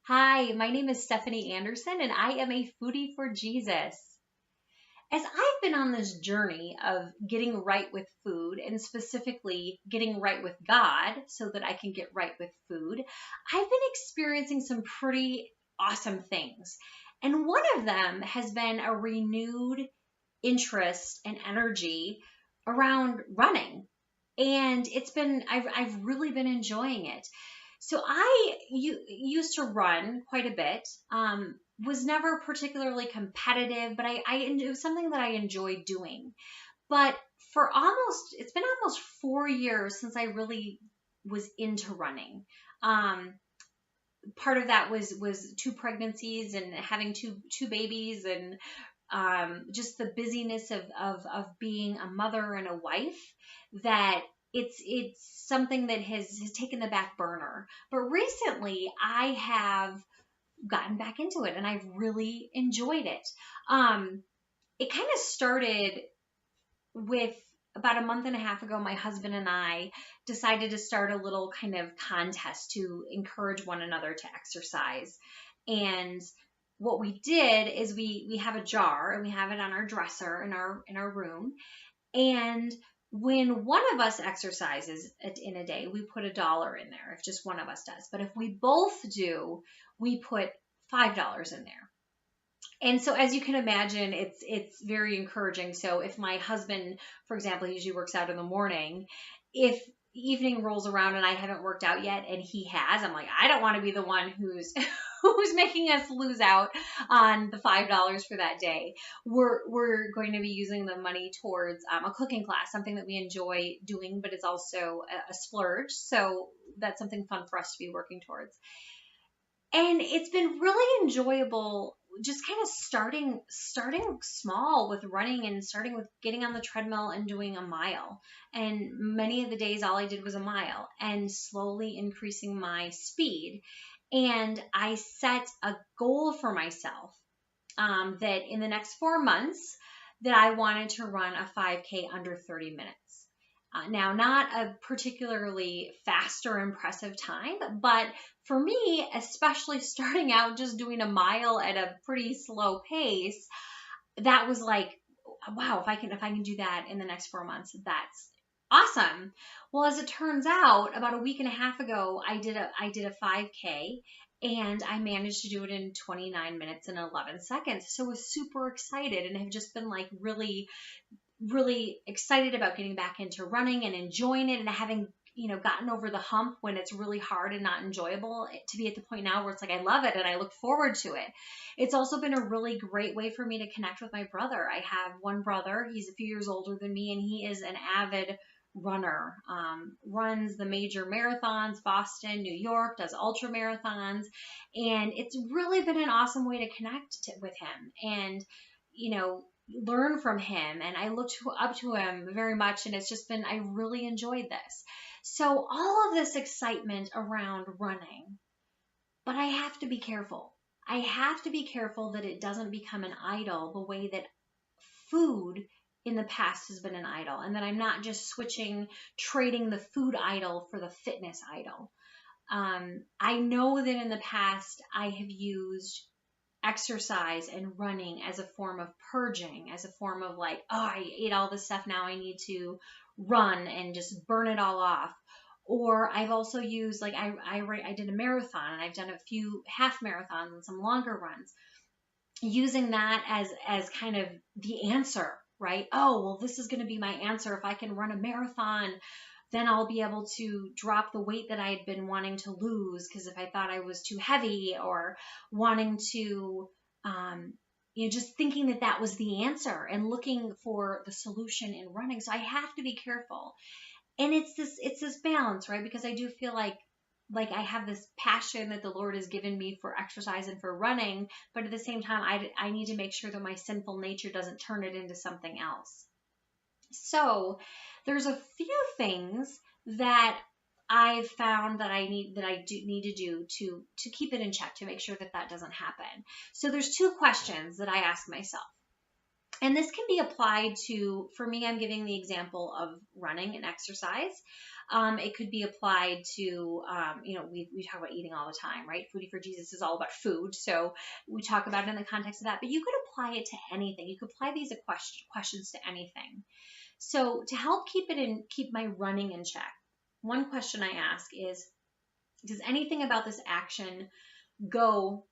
Hi, my name is Stephanie Anderson, and I am a foodie for Jesus. As I've been on this journey of getting right with food and specifically getting right with God so that I can get right with food, I've been experiencing some pretty awesome things. And one of them has been a renewed interest and energy around running. And I've really been enjoying it. So used to run quite a bit. Was never particularly competitive, but it was something that I enjoyed doing. But it's been almost 4 years since I really was into running. Um, Part of that was two pregnancies and having two babies and just the busyness of being a mother and a wife that it's something that has taken the back burner. But recently I have gotten back into it and I've really enjoyed it. It kind of started with about a month and a half ago. My husband and I decided to start a little kind of contest to encourage one another to exercise. And what we did is we have a jar and we have it on our dresser in our room. And when one of us exercises in a day, we put $1 in there if just one of us does. But if we both do, we put $5 in there. And so as you can imagine, it's very encouraging. So if my husband, for example, he usually works out in the morning, if evening rolls around and I haven't worked out yet and he has, I'm like, I don't want to be the one who's who's making us lose out on the $5 for that day. We're going to be using the money towards a cooking class, something that we enjoy doing, but it's also a splurge. So that's something fun for us to be working towards. And it's been really enjoyable just kind of starting small with running and starting with getting on the treadmill and doing a mile. And many of the days all I did was a mile and slowly increasing my speed. And I set a goal for myself, that in the next 4 months that I wanted to run a 5K under 30 minutes. Now, not a particularly fast or impressive time, but for me, especially starting out just doing a mile at a pretty slow pace, that was like, wow, if I can do that in the next 4 months, that's awesome. Well, as it turns out, about a week and a half ago, I did a 5K and I managed to do it in 29 minutes and 11 seconds. So I was super excited and have just been like really excited about getting back into running and enjoying it and having gotten over the hump when it's really hard and not enjoyable, to be at the point now where it's like I love it and I look forward to it. It's also been a really great way for me to connect with my brother. I have one brother. He's a few years older than me and he is an avid runner. Runs the major marathons, Boston, New York, does ultra marathons, and it's really been an awesome way to connect with him and you know learn from him. And I look up to him very much, and it's just been, I really enjoyed this. So all of this excitement around running, but I have to be careful. I have to be careful that it doesn't become an idol the way that food in the past has been an idol, and that I'm not just trading the food idol for the fitness idol. I know that in the past I have used exercise and running as a form of purging, as a form of like, oh, I ate all this stuff, now I need to run and just burn it all off. Or I've also used, like, I did a marathon and I've done a few half marathons and some longer runs, using that as kind of the answer, right? Oh, well, this is going to be my answer. If I can run a marathon, then I'll be able to drop the weight that I had been wanting to lose, because if I thought I was too heavy, or wanting to, just thinking that that was the answer and looking for the solution in running. So I have to be careful. And it's this balance, right? Because I do feel like I have this passion that the Lord has given me for exercise and for running, but at the same time, I need to make sure that my sinful nature doesn't turn it into something else. So there's a few things that I've found that I do need to do to keep it in check, to make sure that that doesn't happen. So there's two questions that I ask myself. And this can be applied to, for me, I'm giving the example of running and exercise. It could be applied to, we talk about eating all the time, right? Foodie for Jesus is all about food. So we talk about it in the context of that, but you could apply it to anything. You could apply these questions to anything. So to help keep my running in check, one question I ask is, does anything about this action go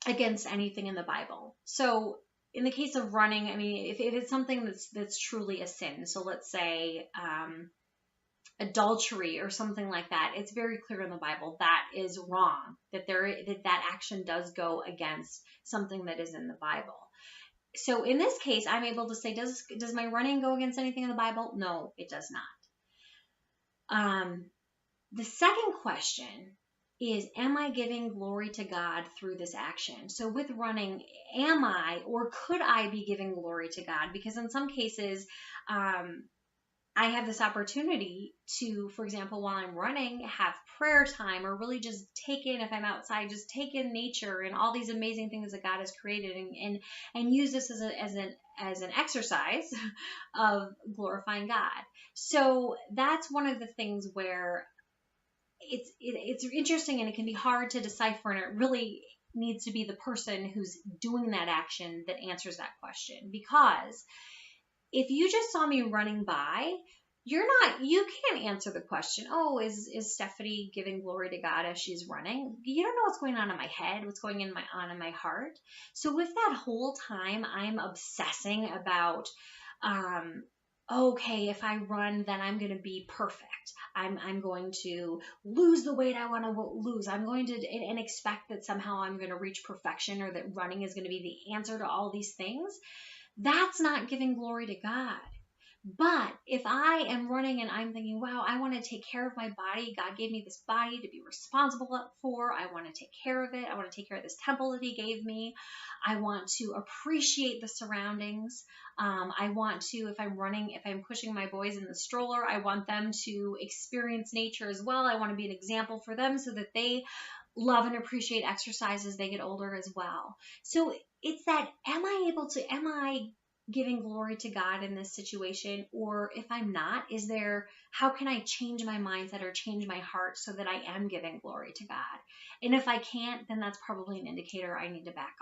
against anything in the Bible? So in the case of running, I mean, if it's something that's truly a sin, so let's say adultery or something like that, it's very clear in the Bible that is wrong, that action does go against something that is in the Bible. So in this case, I'm able to say, does my running go against anything in the Bible? No, it does not. The second question is, am I giving glory to God through this action? So with running, am I, or could I be giving glory to God? Because in some cases, I have this opportunity to, for example, while I'm running, have prayer time, or really just take in, if I'm outside, just take in nature and all these amazing things that God has created, and use this as an exercise of glorifying God. So that's one of the things where it's interesting, and it can be hard to decipher, and it really needs to be the person who's doing that action that answers that question. Because if you just saw me running by, you can't answer the question, oh, is Stephanie giving glory to God as she's running? You don't know what's going on in my head, what's going on in my heart. So with that whole time, I'm obsessing about, okay, if I run, then I'm going to be perfect. I'm going to lose the weight I want to lose. I'm going to, and expect that somehow I'm going to reach perfection, or that running is going to be the answer to all these things. That's not giving glory to God. But if I am running and I'm thinking, wow, I want to take care of my body. God gave me this body to be responsible for. I want to take care of it. I want to take care of this temple that he gave me. I want to appreciate the surroundings. I want to, if I'm running, if I'm pushing my boys in the stroller, I want them to experience nature as well. I want to be an example for them so that they love and appreciate exercise as they get older as well. So it's that, am I giving glory to God in this situation? Or if I'm not, how can I change my mindset or change my heart so that I am giving glory to God? And if I can't, then that's probably an indicator I need to back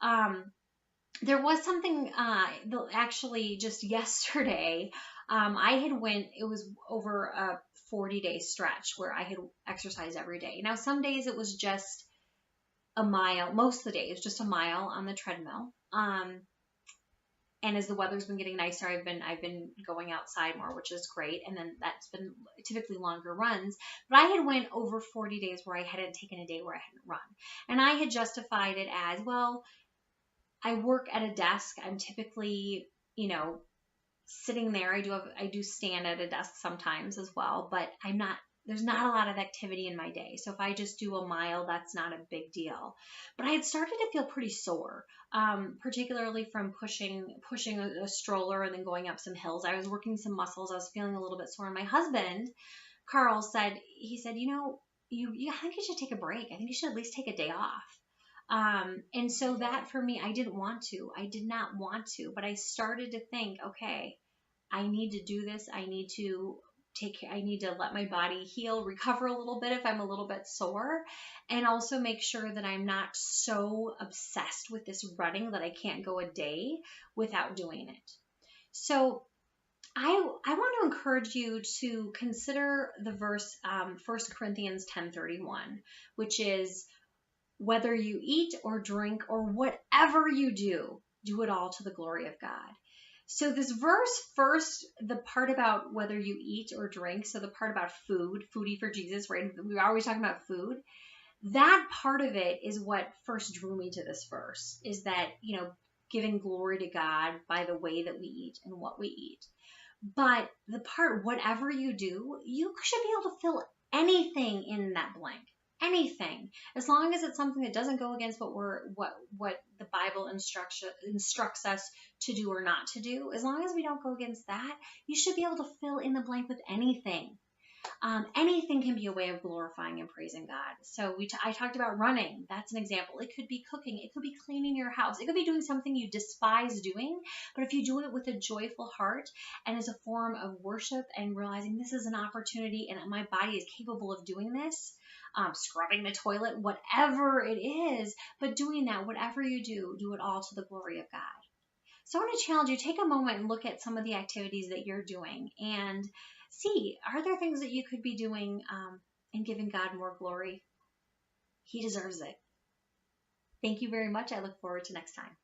off. There was something, actually just yesterday, it was over a 40-day stretch where I had exercised every day. Now, some days it was just a mile. Most of the day it was just a mile on the treadmill. And as the weather's been getting nicer, I've been going outside more, which is great. And then that's been typically longer runs. But I had went over 40 days where I hadn't taken a day where I hadn't run. And I had justified it as, well, I work at a desk. I'm typically, sitting there. I do stand at a desk sometimes as well, but there's not a lot of activity in my day. So if I just do a mile, that's not a big deal. But I had started to feel pretty sore, particularly from pushing a stroller and then going up some hills. I was working some muscles. I was feeling a little bit sore. And my husband, Carl, said, I think you should take a break. I think you should at least take a day off. And so that for me, I did not want to, but I started to think, okay, I need to do this. I need to let my body heal, recover a little bit if I'm a little bit sore, and also make sure that I'm not so obsessed with this running that I can't go a day without doing it. So I want to encourage you to consider the verse, 1 Corinthians 10:31, which is, whether you eat or drink or whatever you do it all to the glory of God. So this verse, first, the part about whether you eat or drink, so the part about food, foodie for Jesus, right? We're always talking about food. That part of it is what first drew me to this verse, is that, giving glory to God by the way that we eat and what we eat. But the part, whatever you do, you should be able to fill anything in that blank. Anything, as long as it's something that doesn't go against what the Bible instructs us to do or not to do. As long as we don't go against that, you should be able to fill in the blank with anything. Anything can be a way of glorifying and praising God. So I talked about running. That's an example. It could be cooking. It could be cleaning your house. It could be doing something you despise doing. But if you do it with a joyful heart and as a form of worship and realizing this is an opportunity and my body is capable of doing this, scrubbing the toilet, whatever it is, but doing that, whatever you do it all to the glory of God. So I want to challenge you, take a moment and look at some of the activities that you're doing and see, are there things that you could be doing and giving God more glory? He deserves it. Thank you very much. I look forward to next time.